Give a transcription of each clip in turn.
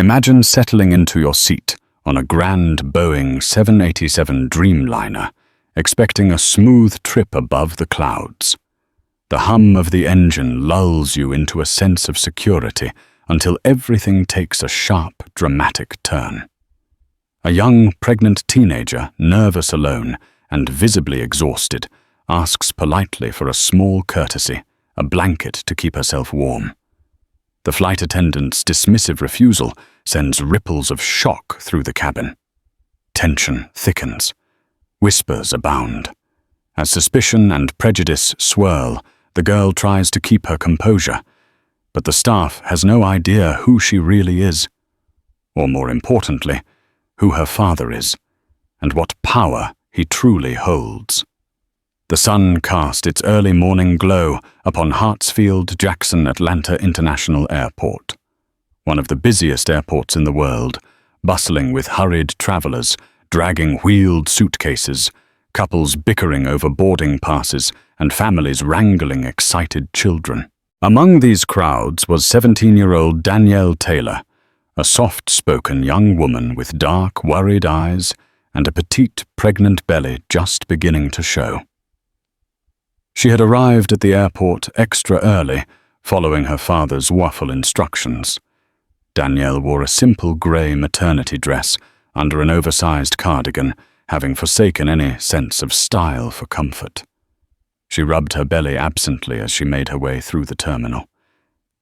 Imagine settling into your seat on a grand Boeing 787 Dreamliner, expecting a smooth trip above the clouds. The hum of the engine lulls you into a sense of security until everything takes a sharp, dramatic turn. A young, pregnant teenager, nervous alone and visibly exhausted, asks politely for a small courtesy, a blanket to keep herself warm. The flight attendant's dismissive refusal sends ripples of shock through the cabin. Tension thickens. Whispers abound. As suspicion and prejudice swirl, the girl tries to keep her composure, but the staff has no idea who she really is, or more importantly, who her father is, and what power he truly holds. The sun cast its early morning glow upon Hartsfield-Jackson Atlanta International Airport, one of the busiest airports in the world, bustling with hurried travelers, dragging wheeled suitcases, couples bickering over boarding passes, and families wrangling excited children. Among these crowds was 17-year-old Danielle Taylor, a soft-spoken young woman with dark, worried eyes and a petite, pregnant belly just beginning to show. She had arrived at the airport extra early, following her father's waffle instructions. Danielle wore a simple grey maternity dress under an oversized cardigan, having forsaken any sense of style for comfort. She rubbed her belly absently as she made her way through the terminal.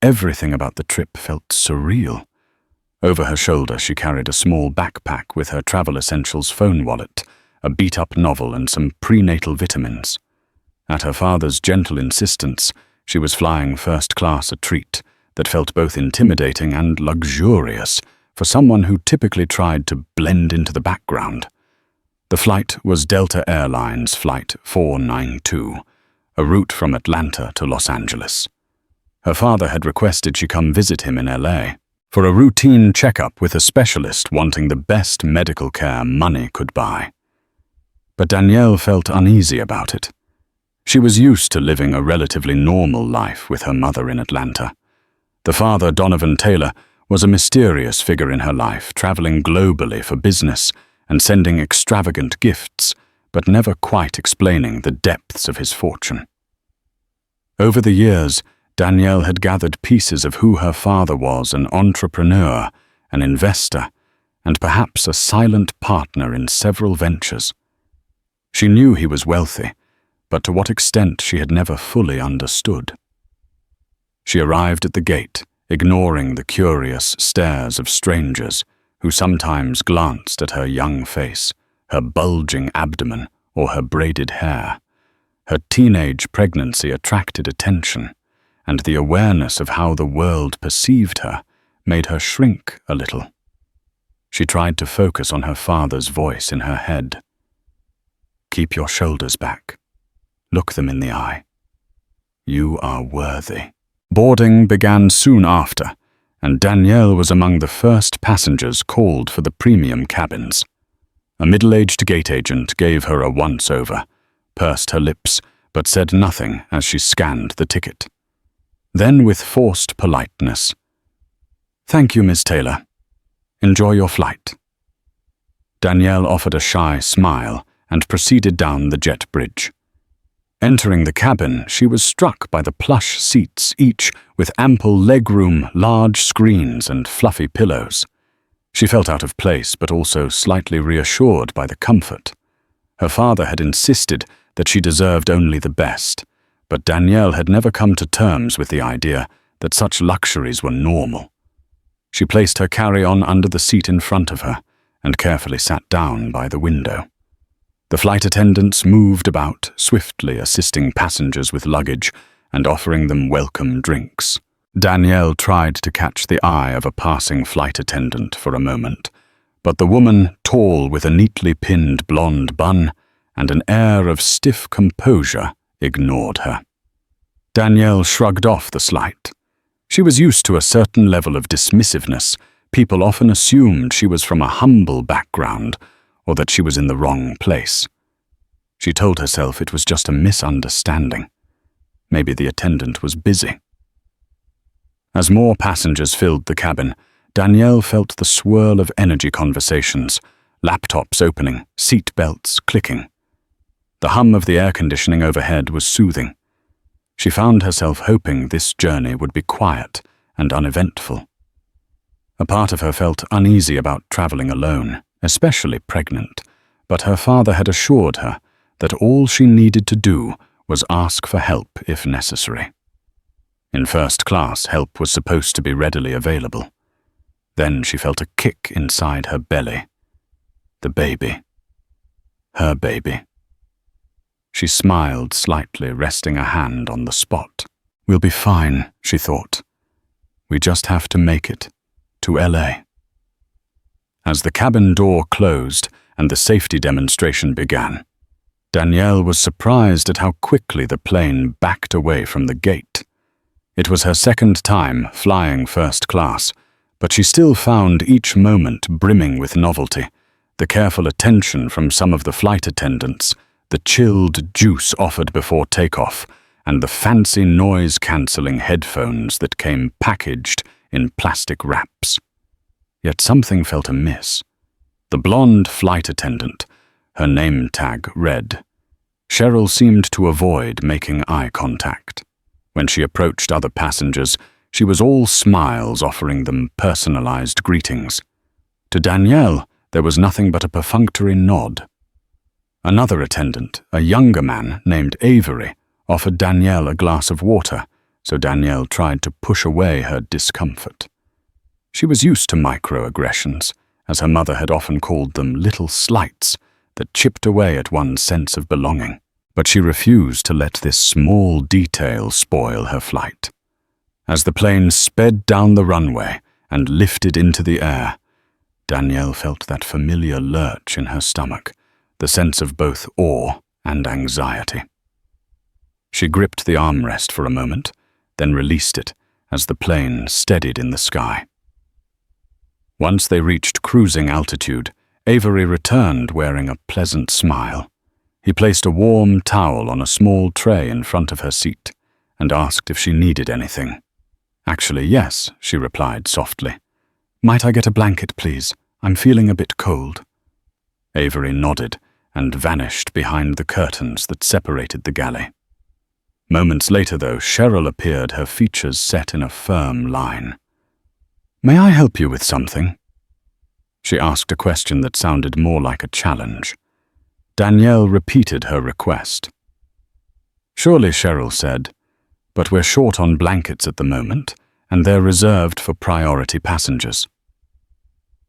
Everything about the trip felt surreal. Over her shoulder she carried a small backpack with her travel essentials phone wallet, a beat-up novel and some prenatal vitamins. At her father's gentle insistence, she was flying first class, a treat that felt both intimidating and luxurious for someone who typically tried to blend into the background. The flight was Delta Airlines Flight 492, a route from Atlanta to Los Angeles. Her father had requested she come visit him in LA for a routine checkup with a specialist wanting the best medical care money could buy. But Danielle felt uneasy about it. She was used to living a relatively normal life with her mother in Atlanta. The father, Donovan Taylor, was a mysterious figure in her life, traveling globally for business and sending extravagant gifts, but never quite explaining the depths of his fortune. Over the years, Danielle had gathered pieces of who her father was: an entrepreneur, an investor, and perhaps a silent partner in several ventures. She knew he was wealthy, but to what extent she had never fully understood. She arrived at the gate, ignoring the curious stares of strangers who sometimes glanced at her young face, her bulging abdomen, or her braided hair. Her teenage pregnancy attracted attention, and the awareness of how the world perceived her made her shrink a little. She tried to focus on her father's voice in her head. "Keep your shoulders back. Look them in the eye. You are worthy." Boarding began soon after, and Danielle was among the first passengers called for the premium cabins. A middle-aged gate agent gave her a once-over, pursed her lips, but said nothing as she scanned the ticket. Then, with forced politeness, "Thank you, Miss Taylor. Enjoy your flight." Danielle offered a shy smile and proceeded down the jet bridge. Entering the cabin, she was struck by the plush seats, each with ample legroom, large screens, and fluffy pillows. She felt out of place, but also slightly reassured by the comfort. Her father had insisted that she deserved only the best, but Danielle had never come to terms with the idea that such luxuries were normal. She placed her carry-on under the seat in front of her and carefully sat down by the window. The flight attendants moved about, swiftly assisting passengers with luggage and offering them welcome drinks. Danielle tried to catch the eye of a passing flight attendant for a moment, but the woman, tall with a neatly pinned blonde bun and an air of stiff composure, ignored her. Danielle shrugged off the slight. She was used to a certain level of dismissiveness. People often assumed she was from a humble background, or that she was in the wrong place. She told herself it was just a misunderstanding. Maybe the attendant was busy. As more passengers filled the cabin, Danielle felt the swirl of energy conversations, laptops opening, seat belts clicking. The hum of the air conditioning overhead was soothing. She found herself hoping this journey would be quiet and uneventful. A part of her felt uneasy about traveling alone, especially pregnant, but her father had assured her that all she needed to do was ask for help if necessary. In first class, help was supposed to be readily available. Then she felt a kick inside her belly. The baby. Her baby. She smiled slightly, resting a hand on the spot. "We'll be fine," she thought. "We just have to make it to LA." As the cabin door closed and the safety demonstration began, Danielle was surprised at how quickly the plane backed away from the gate. It was her second time flying first class, but she still found each moment brimming with novelty, the careful attention from some of the flight attendants, the chilled juice offered before takeoff, and the fancy noise-cancelling headphones that came packaged in plastic wraps. Yet something felt amiss. The blonde flight attendant, her name tag read. Cheryl seemed to avoid making eye contact. When she approached other passengers, she was all smiles, offering them personalized greetings. To Danielle, there was nothing but a perfunctory nod. Another attendant, a younger man named Avery, offered Danielle a glass of water, so Danielle tried to push away her discomfort. She was used to microaggressions, as her mother had often called them little slights that chipped away at one's sense of belonging. But she refused to let this small detail spoil her flight. As the plane sped down the runway and lifted into the air, Danielle felt that familiar lurch in her stomach, the sense of both awe and anxiety. She gripped the armrest for a moment, then released it as the plane steadied in the sky. Once they reached cruising altitude, Avery returned wearing a pleasant smile. He placed a warm towel on a small tray in front of her seat and asked if she needed anything. "Actually, yes," she replied softly. "Might I get a blanket, please? I'm feeling a bit cold." Avery nodded and vanished behind the curtains that separated the galley. Moments later, though, Cheryl appeared, her features set in a firm line. "May I help you with something?" She asked a question that sounded more like a challenge. Danielle repeated her request. "Surely," Cheryl said, "but we're short on blankets at the moment, and they're reserved for priority passengers."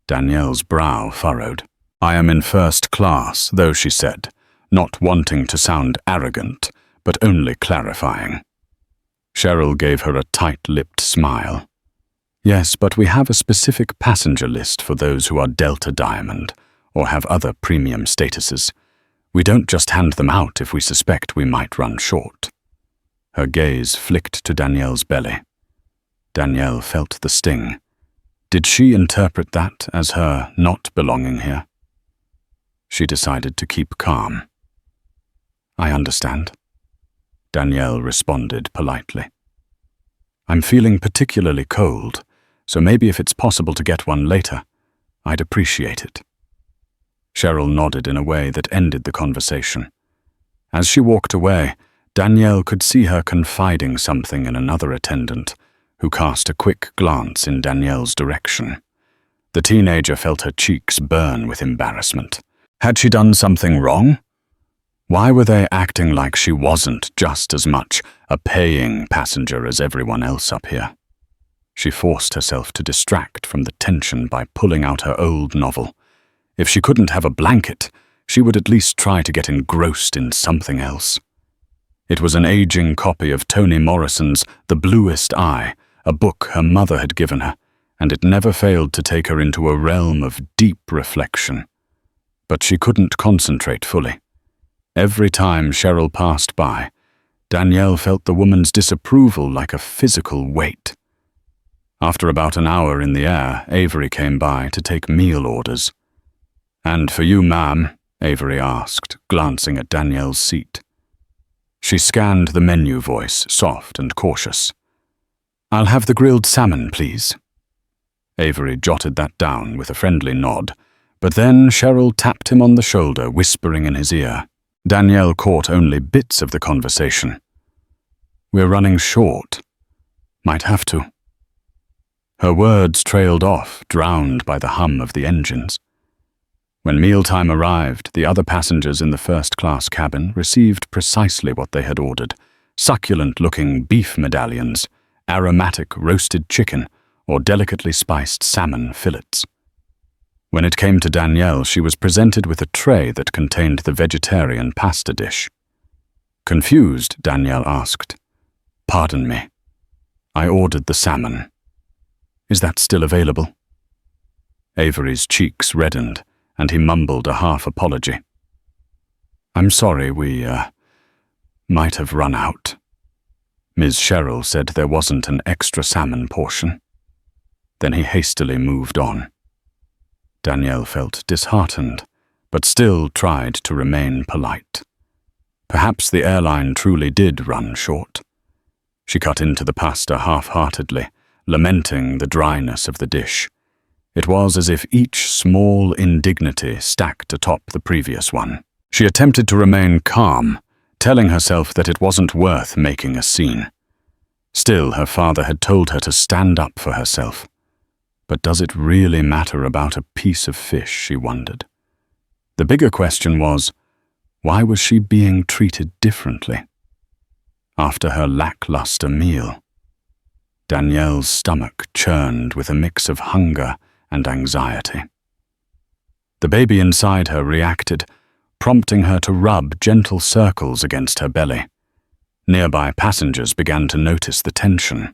Danielle's brow furrowed. "I am in first class, though," she said, not wanting to sound arrogant, but only clarifying. Cheryl gave her a tight-lipped smile. "Yes, but we have a specific passenger list for those who are Delta Diamond or have other premium statuses. We don't just hand them out if we suspect we might run short." Her gaze flicked to Danielle's belly. Danielle felt the sting. Did she interpret that as her not belonging here? She decided to keep calm. "I understand," Danielle responded politely. "I'm feeling particularly cold, so maybe if it's possible to get one later, I'd appreciate it." Cheryl nodded in a way that ended the conversation. As she walked away, Danielle could see her confiding something in another attendant, who cast a quick glance in Danielle's direction. The teenager felt her cheeks burn with embarrassment. Had she done something wrong? Why were they acting like she wasn't just as much a paying passenger as everyone else up here? She forced herself to distract from the tension by pulling out her old novel. If she couldn't have a blanket, she would at least try to get engrossed in something else. It was an aging copy of Toni Morrison's The Bluest Eye, a book her mother had given her, and it never failed to take her into a realm of deep reflection. But she couldn't concentrate fully. Every time Cheryl passed by, Danielle felt the woman's disapproval like a physical weight. After about an hour in the air, Avery came by to take meal orders. "And for you, ma'am?" Avery asked, glancing at Danielle's seat. She scanned the menu, voice soft and cautious. "I'll have the grilled salmon, please." Avery jotted that down with a friendly nod, but then Cheryl tapped him on the shoulder, whispering in his ear. Danielle caught only bits of the conversation. "We're running short. Might have to." Her words trailed off, drowned by the hum of the engines. When mealtime arrived, the other passengers in the first-class cabin received precisely what they had ordered: succulent-looking beef medallions, aromatic roasted chicken, or delicately spiced salmon fillets. When it came to Danielle, she was presented with a tray that contained the vegetarian pasta dish. Confused, Danielle asked, "Pardon me. I ordered the salmon. Is that still available?" Avery's cheeks reddened, and he mumbled a half apology. "I'm sorry, we, might have run out." Ms. Cheryl said there wasn't an extra salmon portion. Then he hastily moved on. Danielle felt disheartened, but still tried to remain polite. Perhaps the airline truly did run short. She cut into the pasta half-heartedly, lamenting the dryness of the dish. It was as if each small indignity stacked atop the previous one. She attempted to remain calm, telling herself that it wasn't worth making a scene. Still, her father had told her to stand up for herself. But does it really matter about a piece of fish, she wondered. The bigger question was, why was she being treated differently? After her lackluster meal, Danielle's stomach churned with a mix of hunger and anxiety. The baby inside her reacted, prompting her to rub gentle circles against her belly. Nearby passengers began to notice the tension.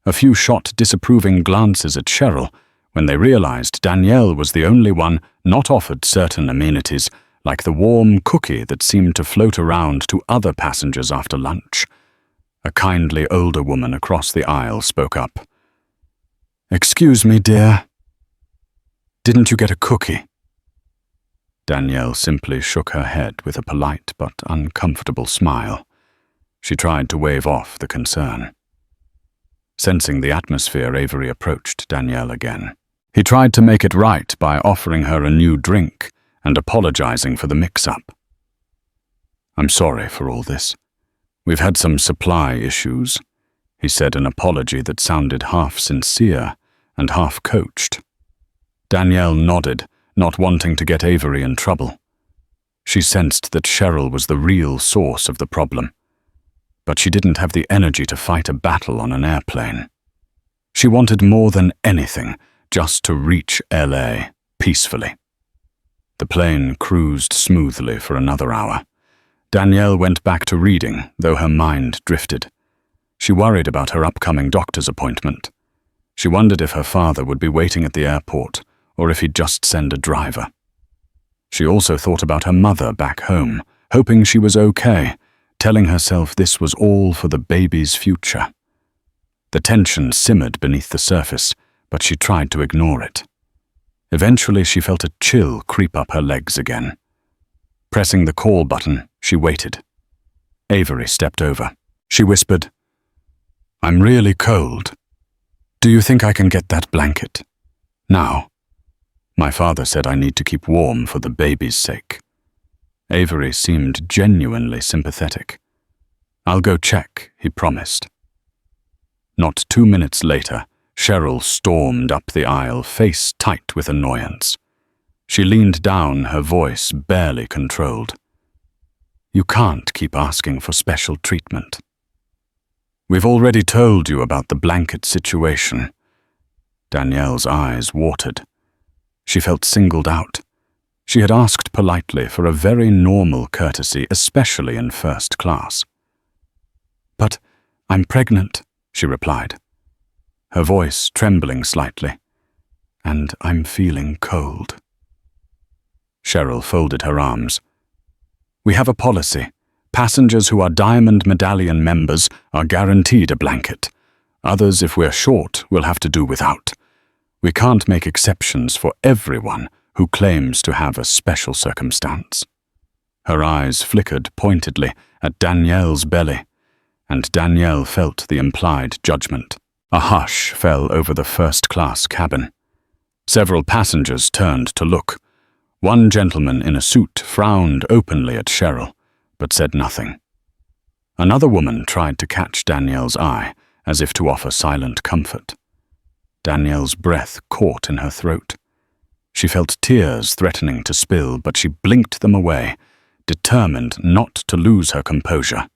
A few shot disapproving glances at Cheryl when they realized Danielle was the only one not offered certain amenities, like the warm cookie that seemed to float around to other passengers after lunch. A kindly older woman across the aisle spoke up. "Excuse me, dear. Didn't you get a cookie?" Danielle simply shook her head with a polite but uncomfortable smile. She tried to wave off the concern. Sensing the atmosphere, Avery approached Danielle again. He tried to make it right by offering her a new drink and apologizing for the mix-up. "I'm sorry for all this. We've had some supply issues," he said, an apology that sounded half sincere and half coached. Danielle nodded, not wanting to get Avery in trouble. She sensed that Cheryl was the real source of the problem, but she didn't have the energy to fight a battle on an airplane. She wanted more than anything just to reach LA peacefully. The plane cruised smoothly for another hour. Danielle went back to reading, though her mind drifted. She worried about her upcoming doctor's appointment. She wondered if her father would be waiting at the airport, or if he'd just send a driver. She also thought about her mother back home, hoping she was okay, telling herself this was all for the baby's future. The tension simmered beneath the surface, but she tried to ignore it. Eventually, she felt a chill creep up her legs again. Pressing the call button, she waited. Avery stepped over. She whispered, "I'm really cold. Do you think I can get that blanket? Now. My father said I need to keep warm for the baby's sake." Avery seemed genuinely sympathetic. "I'll go check," he promised. Not 2 minutes later, Cheryl stormed up the aisle, face tight with annoyance. She leaned down, her voice barely controlled. "You can't keep asking for special treatment. We've already told you about the blanket situation." Danielle's eyes watered. She felt singled out. She had asked politely for a very normal courtesy, especially in first class. "But I'm pregnant," she replied, her voice trembling slightly, "and I'm feeling cold." Cheryl folded her arms. "We have a policy. Passengers who are Diamond Medallion members are guaranteed a blanket. Others, if we're short, will have to do without. We can't make exceptions for everyone who claims to have a special circumstance." Her eyes flickered pointedly at Danielle's belly, and Danielle felt the implied judgment. A hush fell over the first-class cabin. Several passengers turned to look. One gentleman in a suit frowned openly at Cheryl, but said nothing. Another woman tried to catch Danielle's eye, as if to offer silent comfort. Danielle's breath caught in her throat. She felt tears threatening to spill, but she blinked them away, determined not to lose her composure.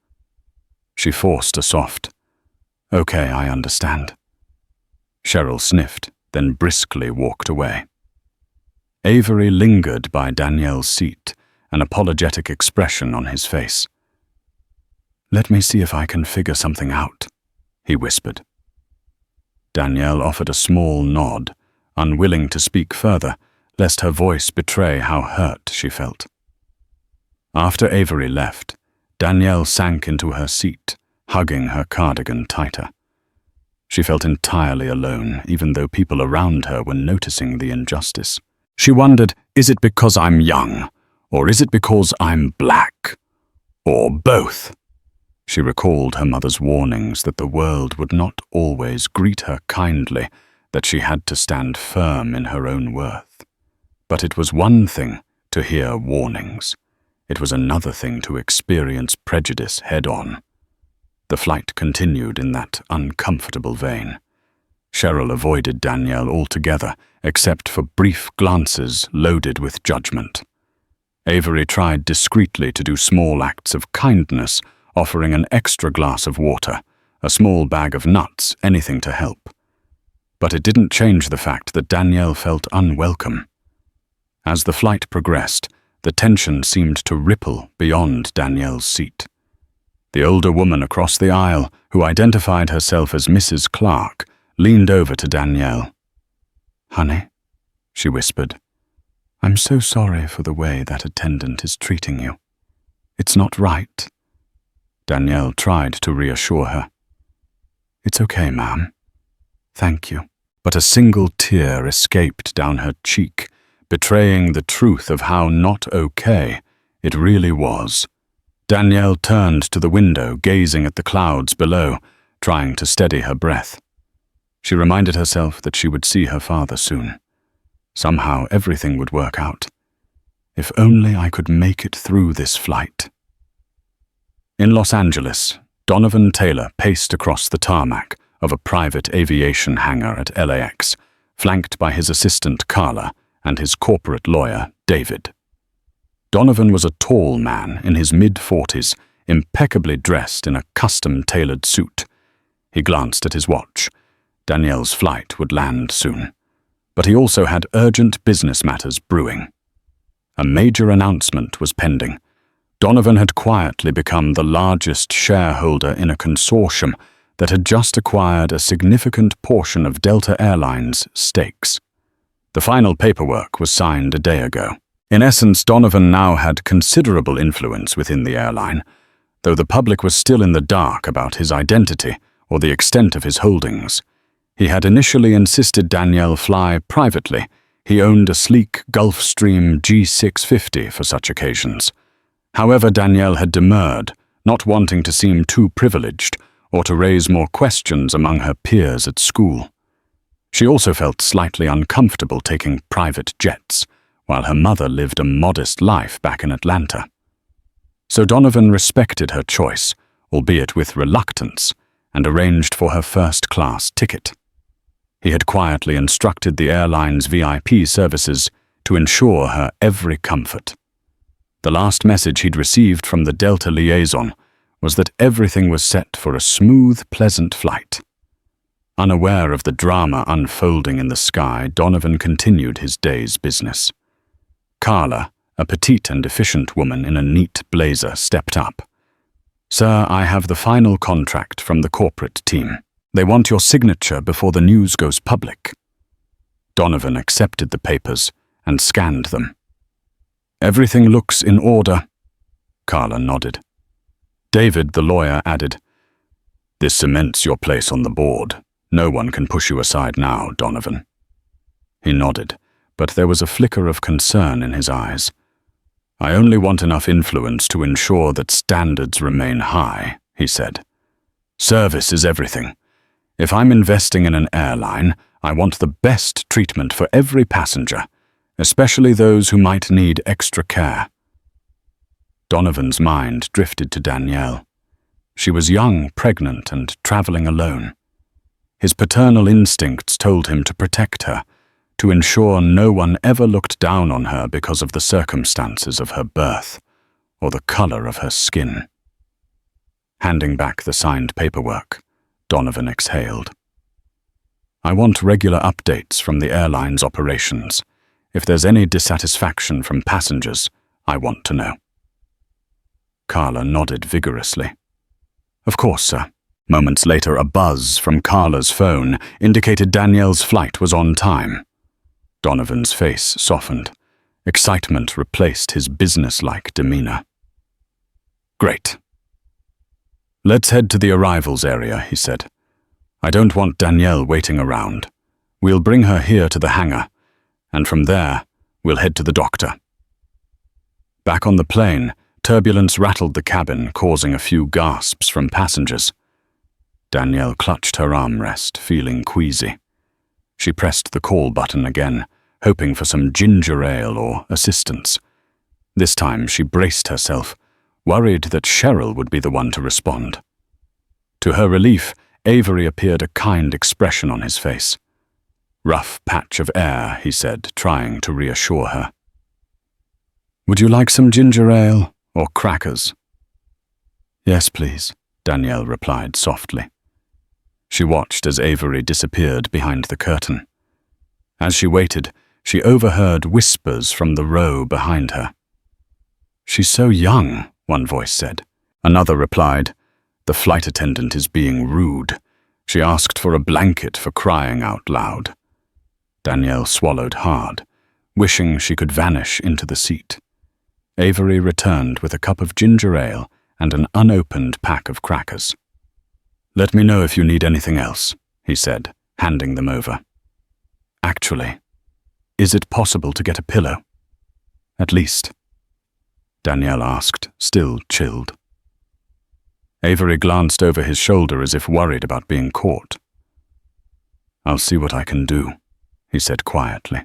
She forced a soft, "Okay, I understand." Cheryl sniffed, then briskly walked away. Avery lingered by Danielle's seat, an apologetic expression on his face. "Let me see if I can figure something out," he whispered. Danielle offered a small nod, unwilling to speak further, lest her voice betray how hurt she felt. After Avery left, Danielle sank into her seat, hugging her cardigan tighter. She felt entirely alone, even though people around her were noticing the injustice. She wondered, is it because I'm young, or is it because I'm black, or both? She recalled her mother's warnings that the world would not always greet her kindly, that she had to stand firm in her own worth. But it was one thing to hear warnings. It was another thing to experience prejudice head-on. The flight continued in that uncomfortable vein. Cheryl avoided Danielle altogether, except for brief glances loaded with judgment. Avery tried discreetly to do small acts of kindness, offering an extra glass of water, a small bag of nuts, anything to help. But it didn't change the fact that Danielle felt unwelcome. As the flight progressed, the tension seemed to ripple beyond Danielle's seat. The older woman across the aisle, who identified herself as Mrs. Clark, leaned over to Danielle. "Honey," she whispered, "I'm so sorry for the way that attendant is treating you. It's not right." Danielle tried to reassure her. "It's okay, ma'am. Thank you." But a single tear escaped down her cheek, betraying the truth of how not okay it really was. Danielle turned to the window, gazing at the clouds below, trying to steady her breath. She reminded herself that she would see her father soon. Somehow everything would work out. If only I could make it through this flight. In Los Angeles, Donovan Taylor paced across the tarmac of a private aviation hangar at LAX, flanked by his assistant Carla and his corporate lawyer, David. Donovan was a tall man in his mid-40s, impeccably dressed in a custom-tailored suit. He glanced at his watch. Danielle's flight would land soon. But he also had urgent business matters brewing. A major announcement was pending. Donovan had quietly become the largest shareholder in a consortium that had just acquired a significant portion of Delta Airlines' stakes. The final paperwork was signed a day ago. In essence, Donovan now had considerable influence within the airline, though the public was still in the dark about his identity or the extent of his holdings. He had initially insisted Danielle fly privately. He owned a sleek Gulfstream G650 for such occasions. However, Danielle had demurred, not wanting to seem too privileged or to raise more questions among her peers at school. She also felt slightly uncomfortable taking private jets, while her mother lived a modest life back in Atlanta. So Donovan respected her choice, albeit with reluctance, and arranged for her first-class ticket. He had quietly instructed the airline's VIP services to ensure her every comfort. The last message he'd received from the Delta liaison was that everything was set for a smooth, pleasant flight. Unaware of the drama unfolding in the sky, Donovan continued his day's business. Carla, a petite and efficient woman in a neat blazer, stepped up. "Sir, I have the final contract from the corporate team. They want your signature before the news goes public." Donovan accepted the papers and scanned them. "Everything looks in order." Carla nodded. David, the lawyer, added, "This cements your place on the board. No one can push you aside now, Donovan." He nodded, but there was a flicker of concern in his eyes. "I only want enough influence to ensure that standards remain high," he said. "Service is everything. If I'm investing in an airline, I want the best treatment for every passenger, especially those who might need extra care." Donovan's mind drifted to Danielle. She was young, pregnant, and traveling alone. His paternal instincts told him to protect her, to ensure no one ever looked down on her because of the circumstances of her birth or the color of her skin. Handing back the signed paperwork, Donovan exhaled. "I want regular updates from the airline's operations. If there's any dissatisfaction from passengers, I want to know." Carla nodded vigorously. "Of course, sir." Moments later, a buzz from Carla's phone indicated Danielle's flight was on time. Donovan's face softened. Excitement replaced his businesslike demeanor. "Great. Let's head to the arrivals area," he said. "I don't want Danielle waiting around. We'll bring her here to the hangar, and from there, we'll head to the doctor." Back on the plane, turbulence rattled the cabin, causing a few gasps from passengers. Danielle clutched her armrest, feeling queasy. She pressed the call button again, hoping for some ginger ale or assistance. This time she braced herself, worried that Cheryl would be the one to respond. To her relief, Avery appeared a kind expression on his face. "Rough patch of air," he said, trying to reassure her. "Would you like some ginger ale or crackers?" "Yes, please," Danielle replied softly. She watched as Avery disappeared behind the curtain. As she waited, she overheard whispers from the row behind her. "She's so young," one voice said. Another replied, "The flight attendant is being rude. She asked for a blanket for crying out loud." Danielle swallowed hard, wishing she could vanish into the seat. Avery returned with a cup of ginger ale and an unopened pack of crackers. "Let me know if you need anything else," he said, handing them over. "Actually, is it possible to get a pillow? At least?" Danielle asked, still chilled. Avery glanced over his shoulder as if worried about being caught. "I'll see what I can do," he said quietly.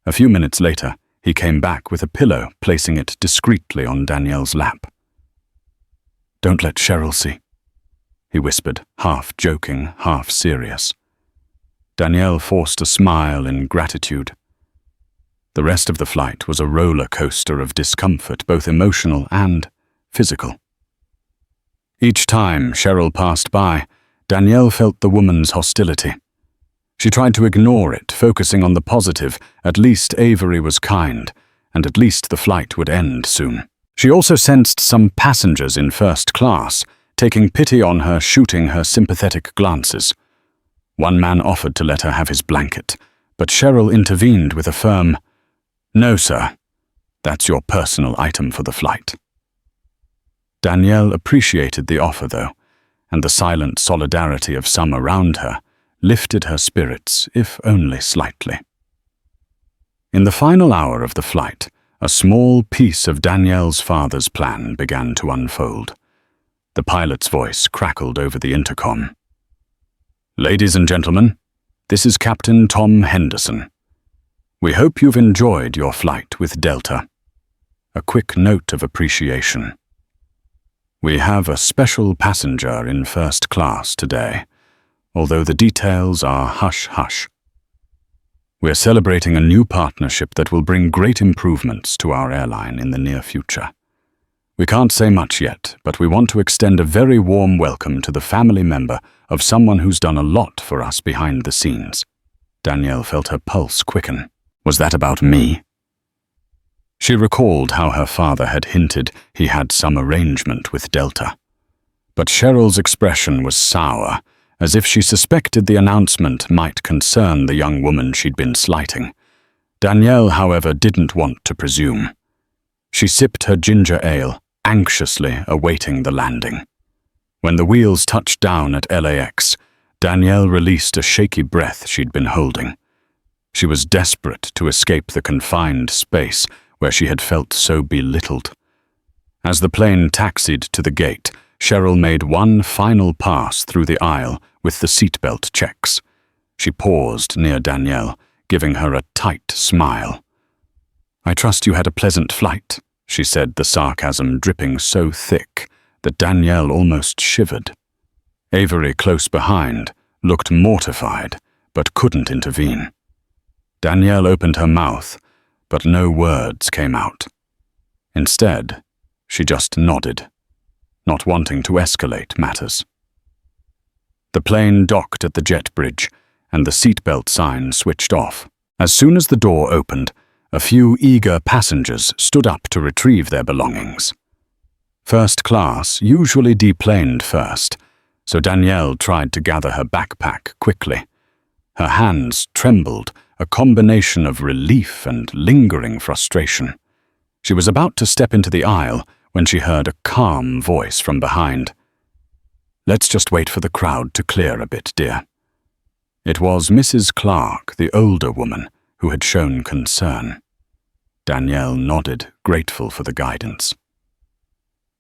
A few minutes later, he came back with a pillow, placing it discreetly on Danielle's lap. "Don't let Cheryl see," he whispered, half joking, half serious. Danielle forced a smile in gratitude. The rest of the flight was a roller coaster of discomfort, both emotional and physical. Each time Cheryl passed by, Danielle felt the woman's hostility. She tried to ignore it, focusing on the positive. At least Avery was kind, and at least the flight would end soon. She also sensed some passengers in first class, taking pity on her, shooting her sympathetic glances. One man offered to let her have his blanket, but Cheryl intervened with a firm, "No, sir. That's your personal item for the flight." Danielle appreciated the offer, though, and the silent solidarity of some around her lifted her spirits, if only slightly. In the final hour of the flight, a small piece of Danielle's father's plan began to unfold. The pilot's voice crackled over the intercom. "Ladies and gentlemen, this is Captain Tom Henderson. We hope you've enjoyed your flight with Delta. A quick note of appreciation. We have a special passenger in first class today, although the details are hush-hush. We're celebrating a new partnership that will bring great improvements to our airline in the near future. We can't say much yet, but we want to extend a very warm welcome to the family member of someone who's done a lot for us behind the scenes." Danielle felt her pulse quicken. Was that about me? She recalled how her father had hinted he had some arrangement with Delta. But Cheryl's expression was sour, as if she suspected the announcement might concern the young woman she'd been slighting. Danielle, however, didn't want to presume. She sipped her ginger ale, anxiously awaiting the landing. When the wheels touched down at LAX, Danielle released a shaky breath she'd been holding. She was desperate to escape the confined space where she had felt so belittled. As the plane taxied to the gate, Cheryl made one final pass through the aisle with the seatbelt checks. She paused near Danielle, giving her a tight smile. "I trust you had a pleasant flight," she said, the sarcasm dripping so thick that Danielle almost shivered. Avery, close behind, looked mortified, but couldn't intervene. Danielle opened her mouth, but no words came out. Instead, she just nodded, not wanting to escalate matters. The plane docked at the jet bridge, and the seatbelt sign switched off. As soon as the door opened, a few eager passengers stood up to retrieve their belongings. First class usually deplaned first, so Danielle tried to gather her backpack quickly. Her hands trembled, a combination of relief and lingering frustration. She was about to step into the aisle when she heard a calm voice from behind. "Let's just wait for the crowd to clear a bit, dear." It was Mrs. Clark, the older woman, who had shown concern. Danielle nodded, grateful for the guidance.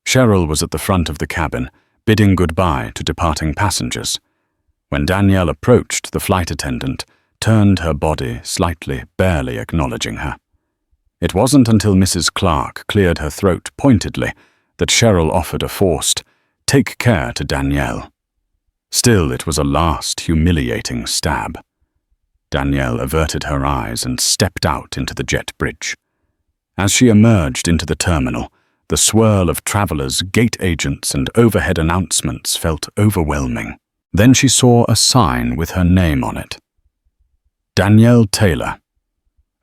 Cheryl was at the front of the cabin, bidding goodbye to departing passengers. When Danielle approached, the flight attendant turned her body slightly, barely acknowledging her. It wasn't until Mrs. Clark cleared her throat pointedly that Cheryl offered a forced, "Take care" to Danielle. Still, it was a last humiliating stab. Danielle averted her eyes and stepped out into the jet bridge. As she emerged into the terminal, the swirl of travelers, gate agents, and overhead announcements felt overwhelming. Then she saw a sign with her name on it. Danielle Taylor.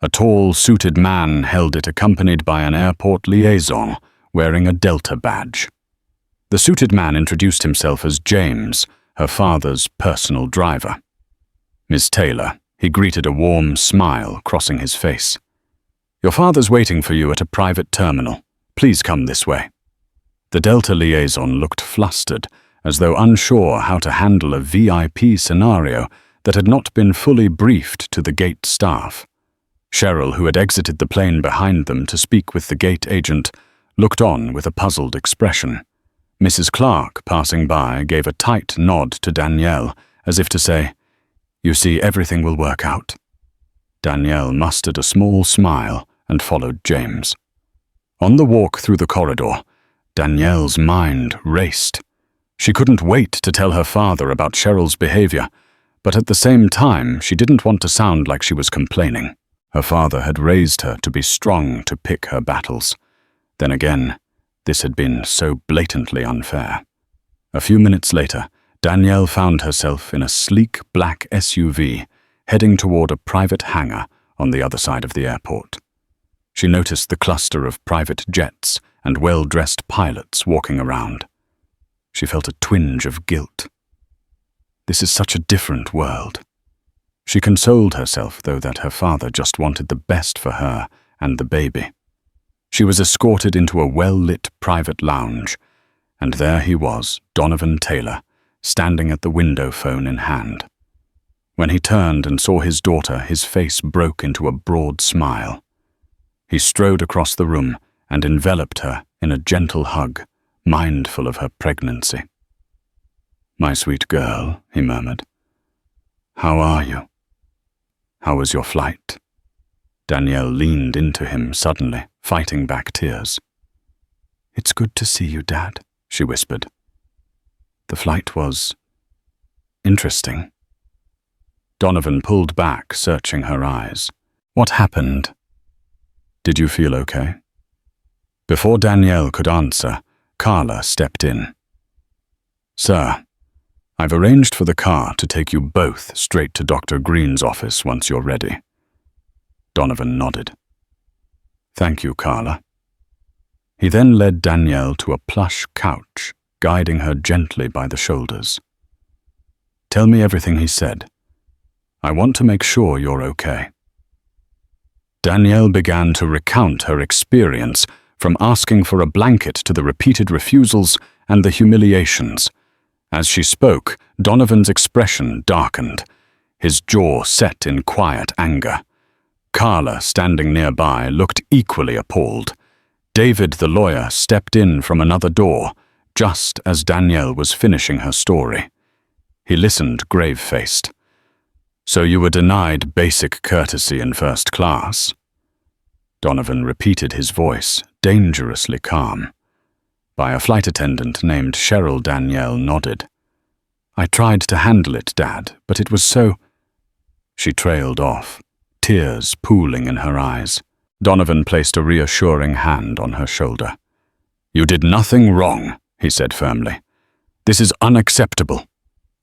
A tall, suited man held it, accompanied by an airport liaison wearing a Delta badge. The suited man introduced himself as James, her father's personal driver. "Miss Taylor," he greeted, a warm smile crossing his face. "Your father's waiting for you at a private terminal. Please come this way." The Delta liaison looked flustered, as though unsure how to handle a VIP scenario that had not been fully briefed to the gate staff. Cheryl, who had exited the plane behind them to speak with the gate agent, looked on with a puzzled expression. Mrs. Clark, passing by, gave a tight nod to Danielle, as if to say, "You see, everything will work out." Danielle mustered a small smile and followed James. On the walk through the corridor, Danielle's mind raced. She couldn't wait to tell her father about Cheryl's behavior, but at the same time, she didn't want to sound like she was complaining. Her father had raised her to be strong, to pick her battles. Then again, this had been so blatantly unfair. A few minutes later, Danielle found herself in a sleek black SUV, heading toward a private hangar on the other side of the airport. She noticed the cluster of private jets and well-dressed pilots walking around. She felt a twinge of guilt. This is such a different world. She consoled herself, though, that her father just wanted the best for her and the baby. She was escorted into a well-lit private lounge, and there he was, Donovan Taylor, standing at the window, phone in hand. When he turned and saw his daughter, his face broke into a broad smile. He strode across the room and enveloped her in a gentle hug, mindful of her pregnancy. "My sweet girl," he murmured. "How are you? How was your flight?" Danielle leaned into him suddenly, fighting back tears. "It's good to see you, Dad," she whispered. "The flight was interesting." Donovan pulled back, searching her eyes. "What happened? Did you feel okay?" Before Danielle could answer, Carla stepped in. "Sir, I've arranged for the car to take you both straight to Dr. Green's office once you're ready." Donovan nodded. "Thank you, Carla." He then led Danielle to a plush couch, guiding her gently by the shoulders. "Tell me everything he said. I want to make sure you're okay." Danielle began to recount her experience, from asking for a blanket to the repeated refusals and the humiliations. As she spoke, Donovan's expression darkened, his jaw set in quiet anger. Carla, standing nearby, looked equally appalled. David, the lawyer, stepped in from another door, just as Danielle was finishing her story. He listened grave-faced. So you were denied basic courtesy in first class? Donovan repeated his voice, dangerously calm. By a flight attendant named Cheryl, Danielle nodded. I tried to handle it, Dad, but it was so... She trailed off, tears pooling in her eyes. Donovan placed a reassuring hand on her shoulder. You did nothing wrong, he said firmly. This is unacceptable.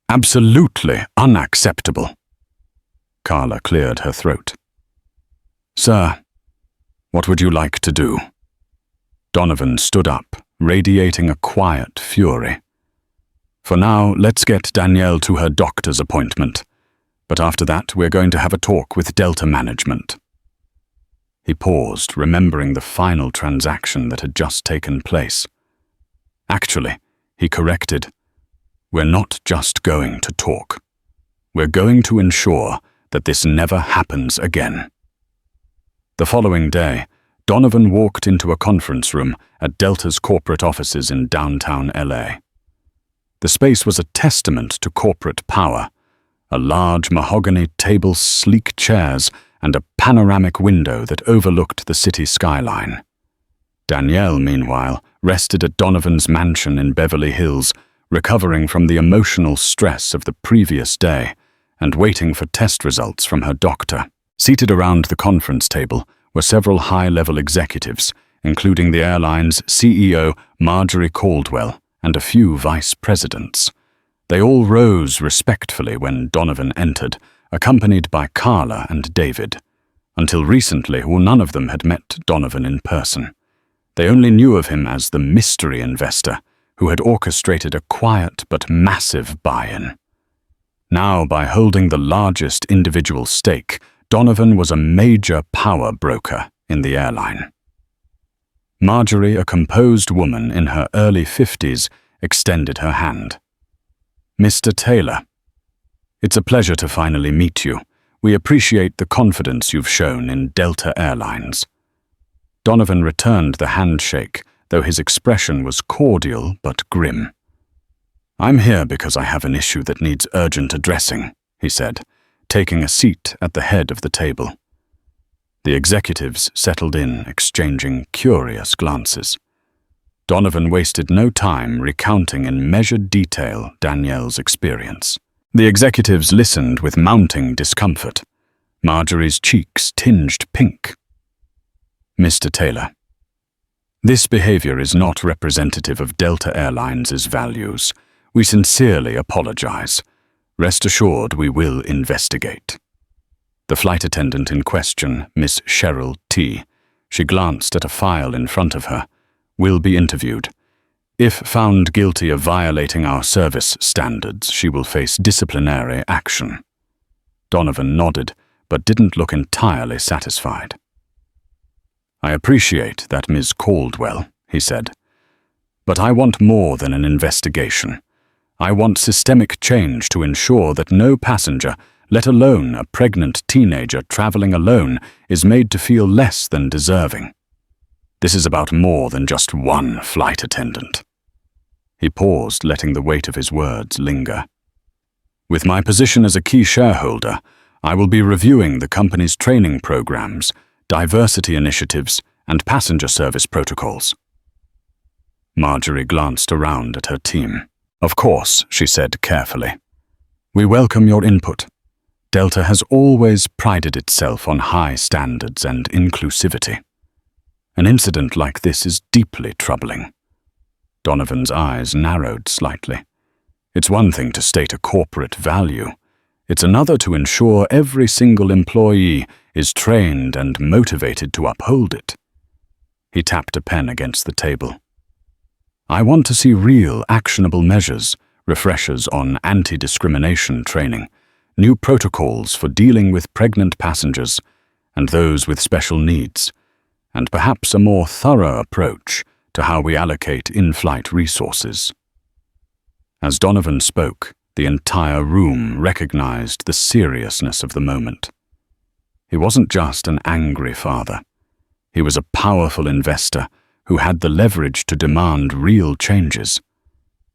Absolutely unacceptable. Carla cleared her throat. Sir, what would you like to do? Donovan stood up, radiating a quiet fury. For now, let's get Danielle to her doctor's appointment. But after that, we're going to have a talk with Delta management. He paused, remembering the final transaction that had just taken place. Actually, he corrected, we're not just going to talk. We're going to ensure that this never happens again. The following day, Donovan walked into a conference room at Delta's corporate offices in downtown LA. The space was a testament to corporate power. A large mahogany table, sleek chairs, and a panoramic window that overlooked the city skyline. Danielle, meanwhile, rested at Donovan's mansion in Beverly Hills, recovering from the emotional stress of the previous day and waiting for test results from her doctor. Seated around the conference table were several high-level executives, including the airline's CEO, Marjorie Caldwell, and a few vice presidents. They all rose respectfully when Donovan entered, accompanied by Carla and David. Until recently, none of them had met Donovan in person. They only knew of him as the mystery investor who had orchestrated a quiet but massive buy-in. Now, by holding the largest individual stake, Donovan was a major power broker in the airline. Marjorie, a composed woman in her early 50s, extended her hand. Mr. Taylor, it's a pleasure to finally meet you. We appreciate the confidence you've shown in Delta Airlines. Donovan returned the handshake, though his expression was cordial but grim. I'm here because I have an issue that needs urgent addressing, he said, taking a seat at the head of the table. The executives settled in, exchanging curious glances. Donovan wasted no time recounting in measured detail Danielle's experience. The executives listened with mounting discomfort. Marjorie's cheeks tinged pink. Mr. Taylor, this behavior is not representative of Delta Airlines' values. We sincerely apologize. Rest assured we will investigate. The flight attendant in question, Miss Cheryl T., she glanced at a file in front of her, will be interviewed. If found guilty of violating our service standards, she will face disciplinary action. Donovan nodded, but didn't look entirely satisfied. I appreciate that, Ms. Caldwell, he said. But I want more than an investigation. I want systemic change to ensure that no passenger, let alone a pregnant teenager traveling alone, is made to feel less than deserving. This is about more than just one flight attendant. He paused, letting the weight of his words linger. With my position as a key shareholder, I will be reviewing the company's training programs, diversity initiatives, and passenger service protocols. Marjorie glanced around at her team. Of course, she said carefully. We welcome your input. Delta has always prided itself on high standards and inclusivity. An incident like this is deeply troubling. Donovan's eyes narrowed slightly. It's one thing to state a corporate value. It's another to ensure every single employee is trained and motivated to uphold it. He tapped a pen against the table. I want to see real, actionable measures, refreshers on anti-discrimination training, new protocols for dealing with pregnant passengers and those with special needs, and perhaps a more thorough approach to how we allocate in-flight resources. As Donovan spoke, the entire room recognized the seriousness of the moment. He wasn't just an angry father. He was a powerful investor who had the leverage to demand real changes.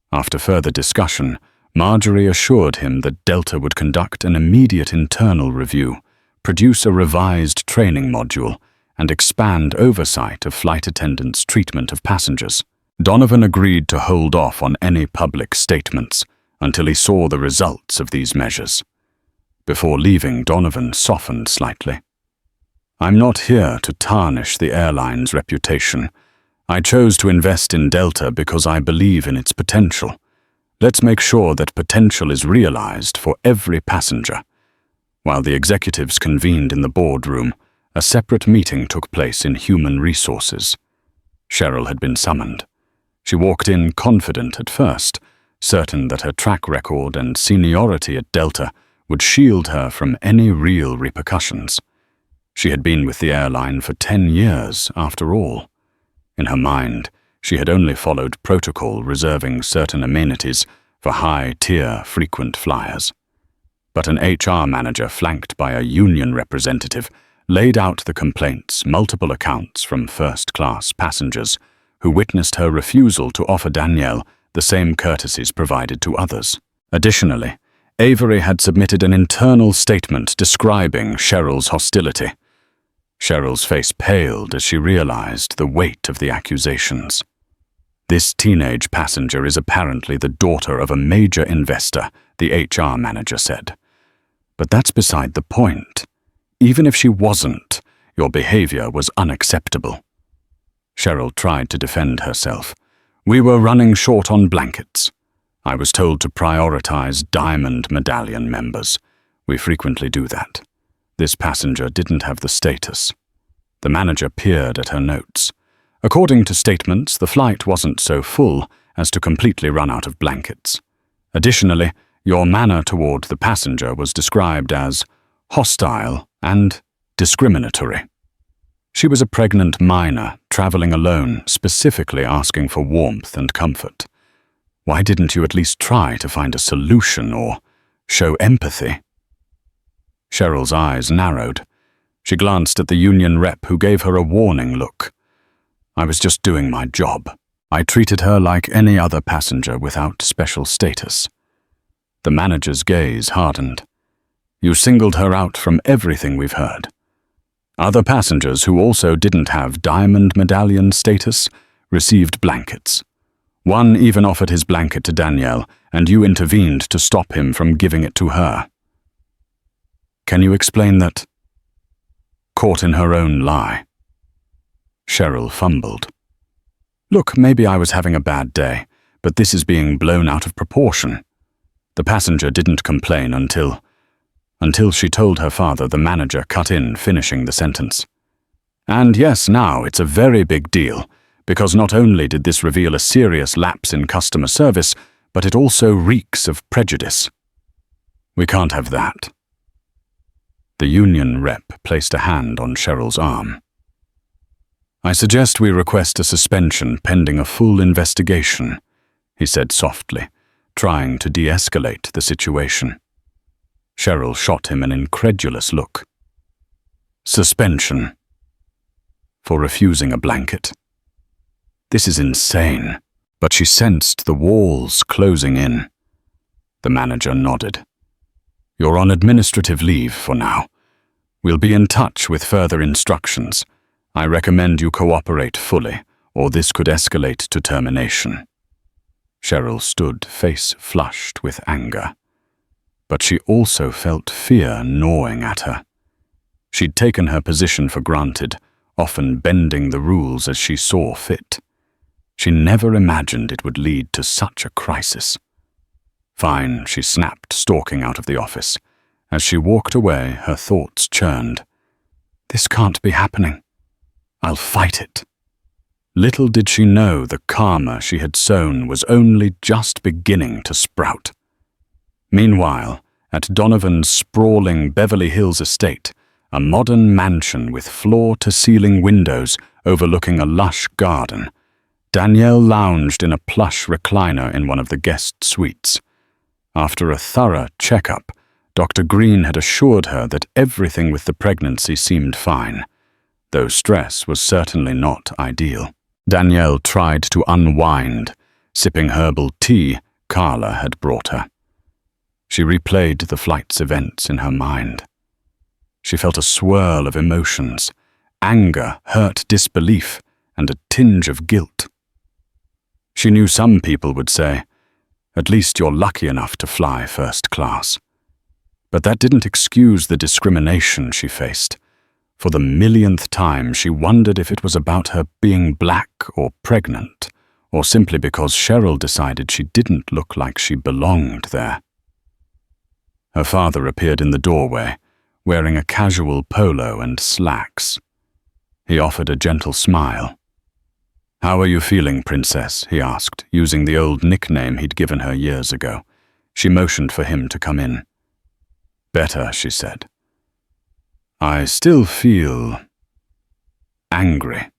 After further discussion, Marjorie assured him that Delta would conduct an immediate internal review, produce a revised training module, and expand oversight of flight attendants' treatment of passengers. Donovan agreed to hold off on any public statements until he saw the results of these measures. Before leaving, Donovan softened slightly. "I'm not here to tarnish the airline's reputation. I chose to invest in Delta because I believe in its potential. Let's make sure that potential is realized for every passenger." While the executives convened in the boardroom, a separate meeting took place in human resources. Cheryl had been summoned. She walked in confident at first, certain that her track record and seniority at Delta would shield her from any real repercussions. She had been with the airline for 10 years, after all. In her mind, she had only followed protocol reserving certain amenities for high-tier frequent flyers. But an HR manager flanked by a union representative laid out the complaints, multiple accounts from first-class passengers who witnessed her refusal to offer Danielle the same courtesies provided to others. Additionally, Avery had submitted an internal statement describing Cheryl's hostility. Cheryl's face paled as she realized the weight of the accusations. This teenage passenger is apparently the daughter of a major investor, the HR manager said. But that's beside the point. Even if she wasn't, your behavior was unacceptable. Cheryl tried to defend herself. "We were running short on blankets. I was told to prioritize Diamond Medallion members. We frequently do that. This passenger didn't have the status." The manager peered at her notes. According to statements, the flight wasn't so full as to completely run out of blankets. Additionally, your manner toward the passenger was described as hostile and discriminatory. She was a pregnant minor, traveling alone, specifically asking for warmth and comfort. Why didn't you at least try to find a solution or show empathy? Cheryl's eyes narrowed. She glanced at the union rep who gave her a warning look. "I was just doing my job. I treated her like any other passenger without special status." The manager's gaze hardened. "You singled her out from everything we've heard. Other passengers who also didn't have Diamond Medallion status received blankets. One even offered his blanket to Danielle, and you intervened to stop him from giving it to her. Can you explain that?" Caught in her own lie. Cheryl fumbled. "Look, maybe I was having a bad day, but this is being blown out of proportion." The passenger didn't complain until she told her father. The manager cut in, finishing the sentence. "And yes, now it's a very big deal, because not only did this reveal a serious lapse in customer service, but it also reeks of prejudice. We can't have that." The union rep placed a hand on Cheryl's arm. "I suggest we request a suspension pending a full investigation," he said softly, trying to de-escalate the situation. Cheryl shot him an incredulous look. "Suspension? For refusing a blanket? This is insane." But she sensed the walls closing in. The manager nodded. "You're on administrative leave for now. We'll be in touch with further instructions. I recommend you cooperate fully, or this could escalate to termination." Cheryl stood, face flushed with anger. But she also felt fear gnawing at her. She'd taken her position for granted, often bending the rules as she saw fit. She never imagined it would lead to such a crisis. "Fine," she snapped, stalking out of the office. As she walked away, her thoughts churned. "This can't be happening. I'll fight it." Little did she know the karma she had sown was only just beginning to sprout. Meanwhile, at Donovan's sprawling Beverly Hills estate, a modern mansion with floor-to-ceiling windows overlooking a lush garden, Danielle lounged in a plush recliner in one of the guest suites. After a thorough checkup, Dr. Green had assured her that everything with the pregnancy seemed fine, though stress was certainly not ideal. Danielle tried to unwind, sipping herbal tea Carla had brought her. She replayed the flight's events in her mind. She felt a swirl of emotions, anger, hurt disbelief, and a tinge of guilt. She knew some people would say, "At least you're lucky enough to fly first class." But that didn't excuse the discrimination she faced. For the millionth time, she wondered if it was about her being black or pregnant, or simply because Cheryl decided she didn't look like she belonged there. Her father appeared in the doorway, wearing a casual polo and slacks. He offered a gentle smile. "How are you feeling, Princess?" he asked, using the old nickname he'd given her years ago. She motioned for him to come in. "Better," she said. "I still feel angry.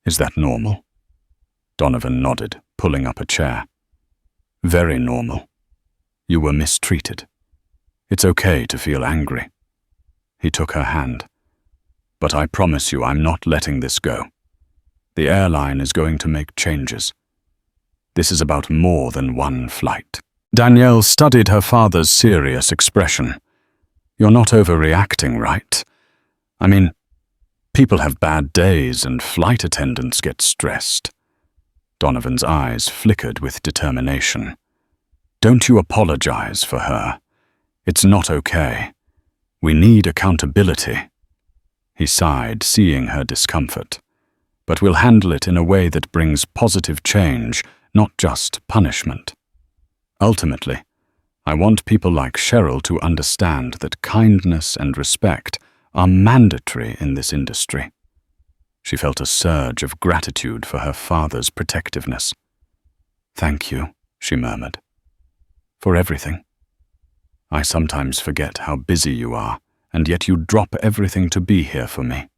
Is that normal?" Donovan nodded, pulling up a chair. "Very normal. You were mistreated. It's okay to feel angry." He took her hand. "But I promise you I'm not letting this go. The airline is going to make changes. This is about more than one flight." Danielle studied her father's serious expression. "You're not overreacting, right? I mean, people have bad days and flight attendants get stressed." Donovan's eyes flickered with determination. "Don't you apologize for her. It's not okay. We need accountability." He sighed, seeing her discomfort. "But we'll handle it in a way that brings positive change, not just punishment. Ultimately, I want people like Cheryl to understand that kindness and respect are mandatory in this industry." She felt a surge of gratitude for her father's protectiveness. "Thank you," she murmured, "for everything. I sometimes forget how busy you are, and yet you drop everything to be here for me."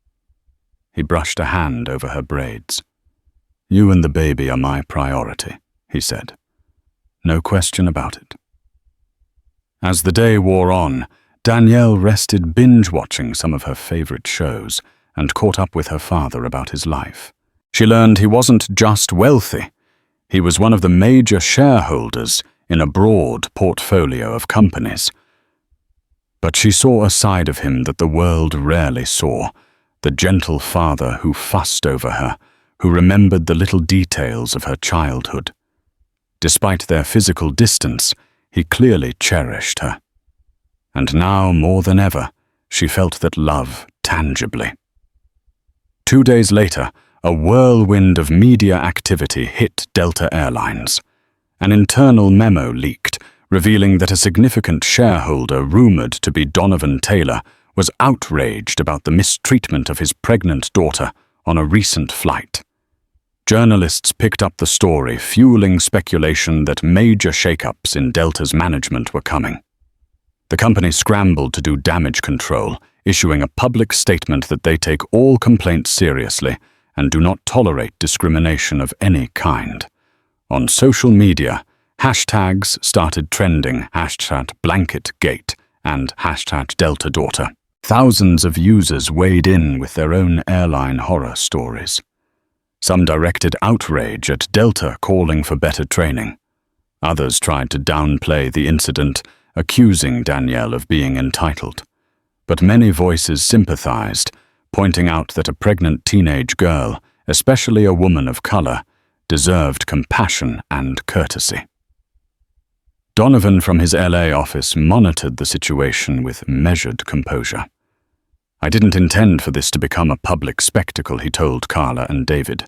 He brushed a hand over her braids. "You and the baby are my priority," he said. "No question about it." As the day wore on, Danielle rested binge-watching some of her favorite shows and caught up with her father about his life. She learned he wasn't just wealthy. He was one of the major shareholders in a broad portfolio of companies. But she saw a side of him that the world rarely saw, the gentle father who fussed over her, who remembered the little details of her childhood. Despite their physical distance, he clearly cherished her. And now, more than ever, she felt that love tangibly. 2 days later, a whirlwind of media activity hit Delta Airlines. An internal memo leaked, revealing that a significant shareholder rumored to be Donovan Taylor was outraged about the mistreatment of his pregnant daughter on a recent flight. Journalists picked up the story, fueling speculation that major shakeups in Delta's management were coming. The company scrambled to do damage control, issuing a public statement that they take all complaints seriously and do not tolerate discrimination of any kind. On social media, hashtags started trending, #BlanketGate and #DeltaDaughter. Thousands of users weighed in with their own airline horror stories. Some directed outrage at Delta calling for better training. Others tried to downplay the incident, accusing Danielle of being entitled. But many voices sympathized, pointing out that a pregnant teenage girl, especially a woman of color, deserved compassion and courtesy. Donovan from his LA office monitored the situation with measured composure. "I didn't intend for this to become a public spectacle," he told Carla and David.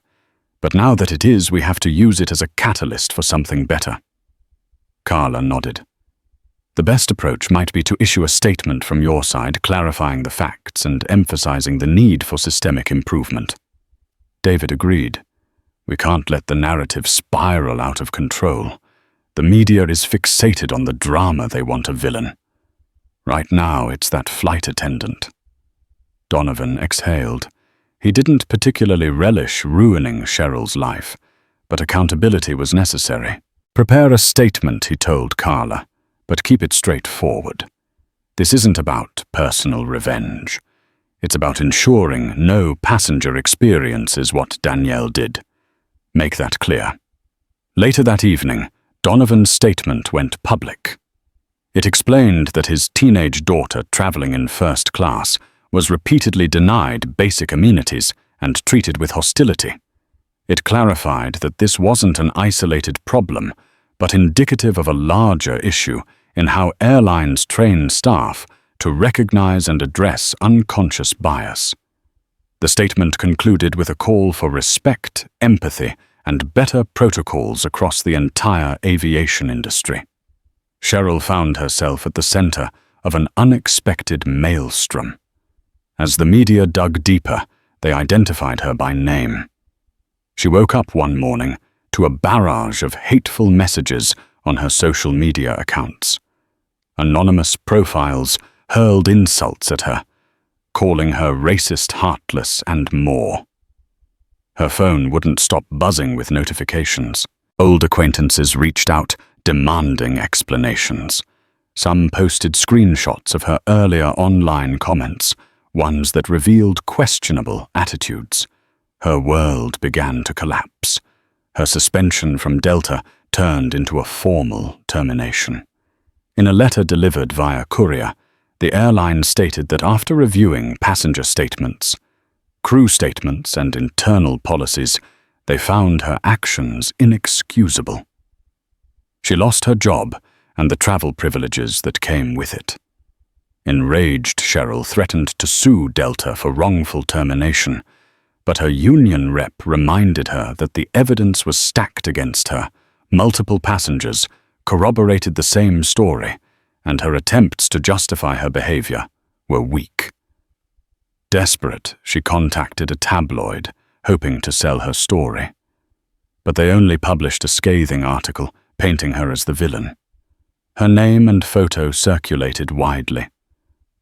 "But now that it is, we have to use it as a catalyst for something better." Carla nodded. "The best approach might be to issue a statement from your side clarifying the facts and emphasizing the need for systemic improvement." David agreed. "We can't let the narrative spiral out of control. The media is fixated on the drama they want a villain. Right now, it's that flight attendant." Donovan exhaled. He didn't particularly relish ruining Cheryl's life, but accountability was necessary. "Prepare a statement," he told Carla, "but keep it straightforward. This isn't about personal revenge. It's about ensuring no passenger experiences what Danielle did. Make that clear." Later that evening, Donovan's statement went public. It explained that his teenage daughter traveling in first class was repeatedly denied basic amenities and treated with hostility. It clarified that this wasn't an isolated problem, but indicative of a larger issue in how airlines train staff to recognize and address unconscious bias. The statement concluded with a call for respect, empathy, and better protocols across the entire aviation industry. Cheryl found herself at the center of an unexpected maelstrom. As the media dug deeper, they identified her by name. She woke up one morning to a barrage of hateful messages on her social media accounts. Anonymous profiles hurled insults at her, calling her racist, heartless, and more. Her phone wouldn't stop buzzing with notifications. Old acquaintances reached out, demanding explanations. Some posted screenshots of her earlier online comments, ones that revealed questionable attitudes. Her world began to collapse. Her suspension from Delta turned into a formal termination. In a letter delivered via courier, the airline stated that after reviewing passenger statements, crew statements, and internal policies, they found her actions inexcusable. She lost her job and the travel privileges that came with it. Enraged, Cheryl threatened to sue Delta for wrongful termination, but her union rep reminded her that the evidence was stacked against her. Multiple passengers corroborated the same story, and her attempts to justify her behavior were weak. Desperate, she contacted a tabloid, hoping to sell her story. But they only published a scathing article, painting her as the villain. Her name and photo circulated widely.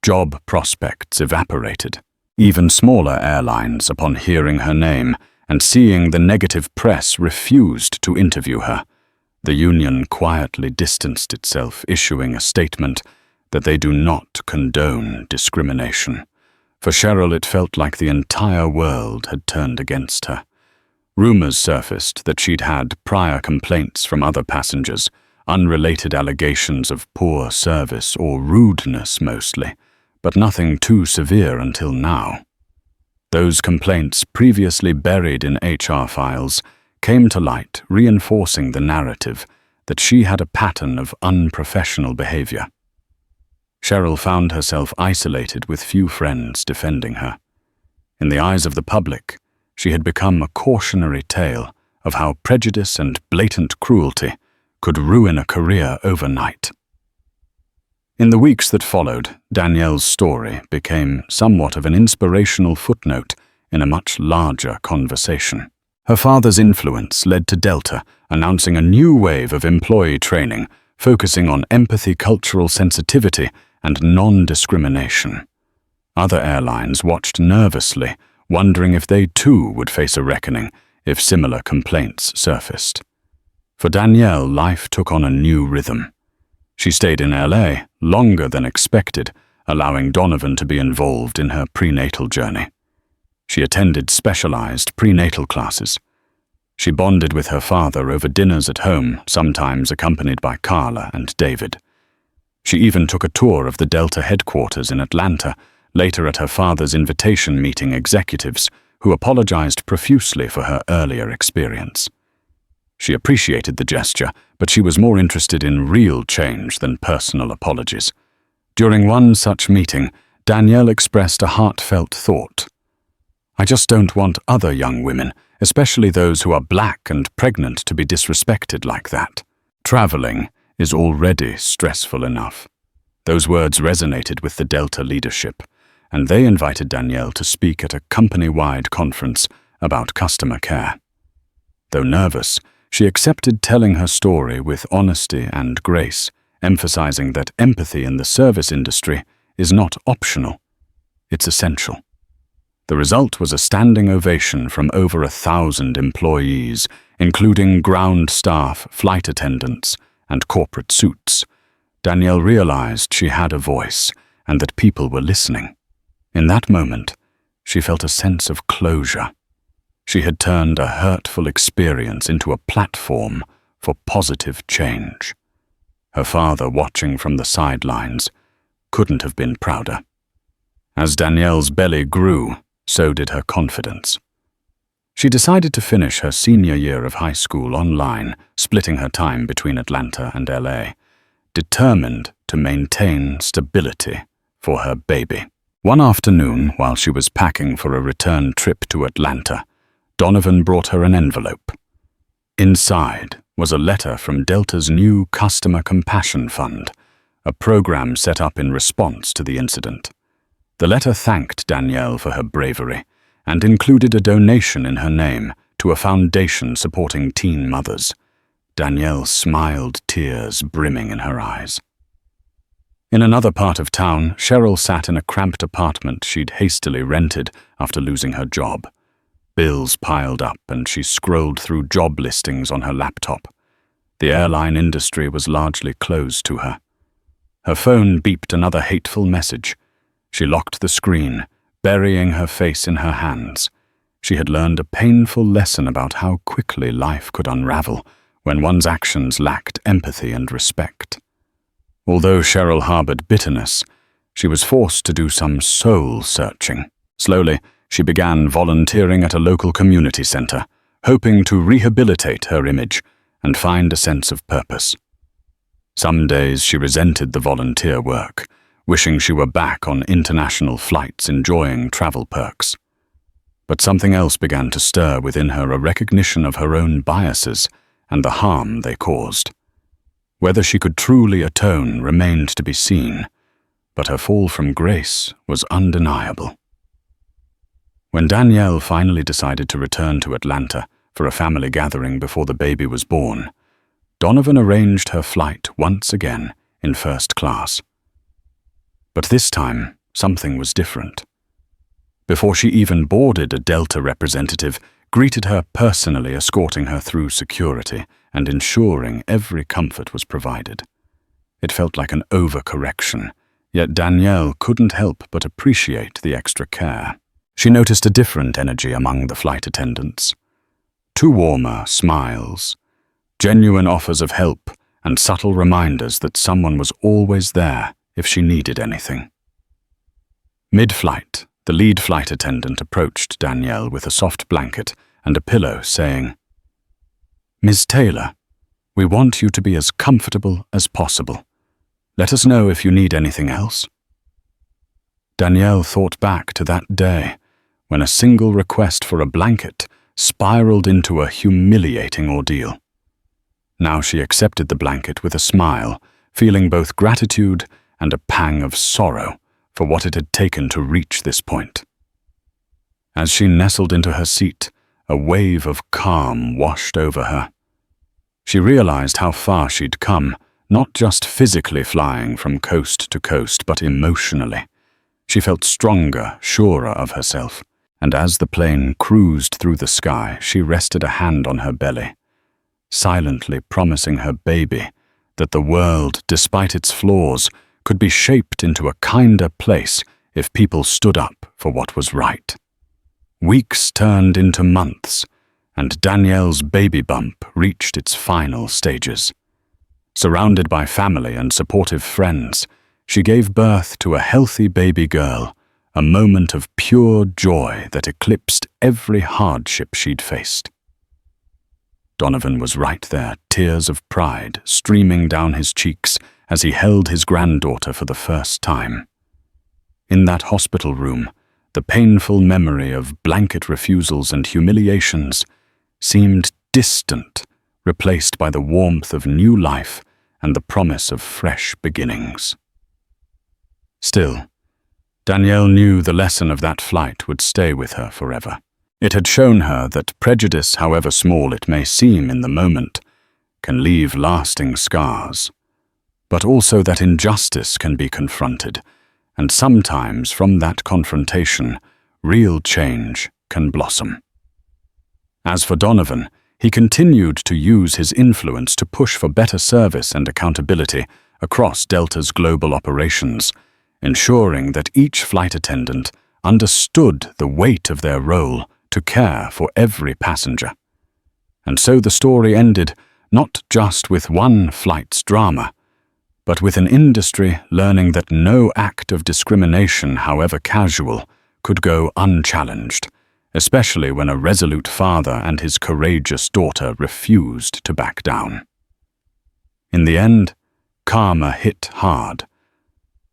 Job prospects evaporated. Even smaller airlines, upon hearing her name and seeing the negative press, refused to interview her. The union quietly distanced itself, issuing a statement that they do not condone discrimination. For Cheryl, it felt like the entire world had turned against her. Rumors surfaced that she'd had prior complaints from other passengers, unrelated allegations of poor service or rudeness mostly, but nothing too severe until now. Those complaints, previously buried in HR files, came to light, reinforcing the narrative that she had a pattern of unprofessional behavior. Cheryl found herself isolated with few friends defending her. In the eyes of the public, she had become a cautionary tale of how prejudice and blatant cruelty could ruin a career overnight. In the weeks that followed, Danielle's story became somewhat of an inspirational footnote in a much larger conversation. Her father's influence led to Delta announcing a new wave of employee training, focusing on empathy, cultural sensitivity, and non-discrimination. Other airlines watched nervously, wondering if they too would face a reckoning if similar complaints surfaced. For Danielle, life took on a new rhythm. She stayed in LA longer than expected, allowing Donovan to be involved in her prenatal journey. She attended specialized prenatal classes. She bonded with her father over dinners at home, sometimes accompanied by Carla and David. She even took a tour of the Delta headquarters in Atlanta, later at her father's invitation meeting executives, who apologized profusely for her earlier experience. She appreciated the gesture, but she was more interested in real change than personal apologies. During one such meeting, Danielle expressed a heartfelt thought. "I just don't want other young women, especially those who are black and pregnant, to be disrespected like that. Traveling is already stressful enough." Those words resonated with the Delta leadership, and they invited Danielle to speak at a company-wide conference about customer care. Though nervous, she accepted telling her story with honesty and grace, emphasizing that empathy in the service industry is not optional, it's essential. The result was a standing ovation from over 1,000 employees, including ground staff, flight attendants, and corporate suits. Danielle realized she had a voice and that people were listening. In that moment, she felt a sense of closure. She had turned a hurtful experience into a platform for positive change. her father watching from the sidelines, couldn't have been prouder. As Danielle's belly grew, so did her confidence. She decided to finish her senior year of high school online, splitting her time between Atlanta and LA, determined to maintain stability for her baby. One afternoon, while she was packing for a return trip to Atlanta, Donovan brought her an envelope. Inside was a letter from Delta's new Customer Compassion Fund, a program set up in response to the incident. The letter thanked Danielle for her bravery and included a donation in her name to a foundation supporting teen mothers. Danielle smiled, tears brimming in her eyes. In another part of town, Cheryl sat in a cramped apartment she'd hastily rented after losing her job. Bills piled up and she scrolled through job listings on her laptop. The airline industry was largely closed to her. Her phone beeped another hateful message. She locked the screen, burying her face in her hands. She had learned a painful lesson about how quickly life could unravel when one's actions lacked empathy and respect. Although Cheryl harbored bitterness, she was forced to do some soul-searching. Slowly, she began volunteering at a local community center, hoping to rehabilitate her image and find a sense of purpose. Some days she resented the volunteer work, wishing she were back on international flights enjoying travel perks. But something else began to stir within her, a recognition of her own biases and the harm they caused. Whether she could truly atone remained to be seen, but her fall from grace was undeniable. When Danielle finally decided to return to Atlanta for a family gathering before the baby was born, Donovan arranged her flight once again in first class. But this time, something was different. Before she even boarded, a Delta representative greeted her personally, escorting her through security and ensuring every comfort was provided. It felt like an overcorrection, yet Danielle couldn't help but appreciate the extra care. She noticed a different energy among the flight attendants. Two warmer smiles, genuine offers of help, and subtle reminders that someone was always there if she needed anything. Mid-flight, the lead flight attendant approached Danielle with a soft blanket and a pillow, saying, "Ms. Taylor, we want you to be as comfortable as possible. Let us know if you need anything else." Danielle thought back to that day when a single request for a blanket spiraled into a humiliating ordeal. Now she accepted the blanket with a smile, feeling both gratitude and a pang of sorrow for what it had taken to reach this point. As she nestled into her seat, a wave of calm washed over her. She realized how far she'd come, not just physically flying from coast to coast, but emotionally. She felt stronger, surer of herself, and as the plane cruised through the sky, she rested a hand on her belly, silently promising her baby that the world, despite its flaws, could be shaped into a kinder place if people stood up for what was right. Weeks turned into months, and Danielle's baby bump reached its final stages. Surrounded by family and supportive friends, she gave birth to a healthy baby girl, a moment of pure joy that eclipsed every hardship she'd faced. Donovan was right there, tears of pride streaming down his cheeks as he held his granddaughter for the first time. In that hospital room, the painful memory of blanket refusals and humiliations seemed distant, replaced by the warmth of new life and the promise of fresh beginnings. Still, Danielle knew the lesson of that flight would stay with her forever. It had shown her that prejudice, however small it may seem in the moment, can leave lasting scars, but also that injustice can be confronted, and sometimes from that confrontation, real change can blossom. As for Donovan, he continued to use his influence to push for better service and accountability across Delta's global operations, ensuring that each flight attendant understood the weight of their role to care for every passenger. And so the story ended not just with one flight's drama, but with an industry learning that no act of discrimination, however casual, could go unchallenged, especially when a resolute father and his courageous daughter refused to back down. In the end, karma hit hard,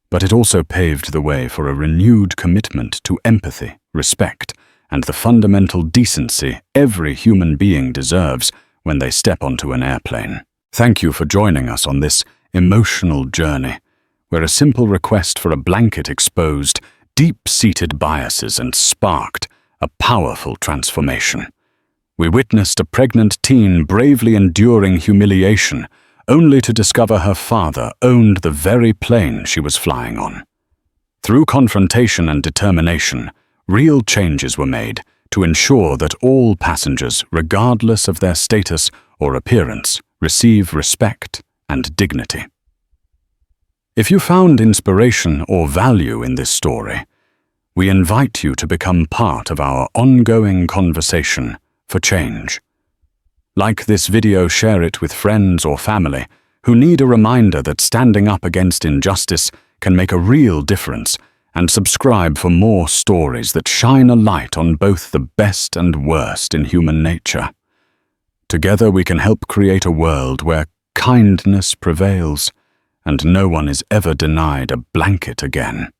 but it also paved the way for a renewed commitment to empathy, respect, and the fundamental decency every human being deserves when they step onto an airplane. Thank you for joining us on this emotional journey, where a simple request for a blanket exposed deep-seated biases and sparked a powerful transformation. We witnessed a pregnant teen bravely enduring humiliation, only to discover her father owned the very plane she was flying on. Through confrontation and determination, real changes were made to ensure that all passengers, regardless of their status or appearance, receive respect and dignity. If you found inspiration or value in this story, we invite you to become part of our ongoing conversation for change. Like this video, share it with friends or family who need a reminder that standing up against injustice can make a real difference, and subscribe for more stories that shine a light on both the best and worst in human nature. Together we can help create a world where kindness prevails and no one is ever denied a blanket again.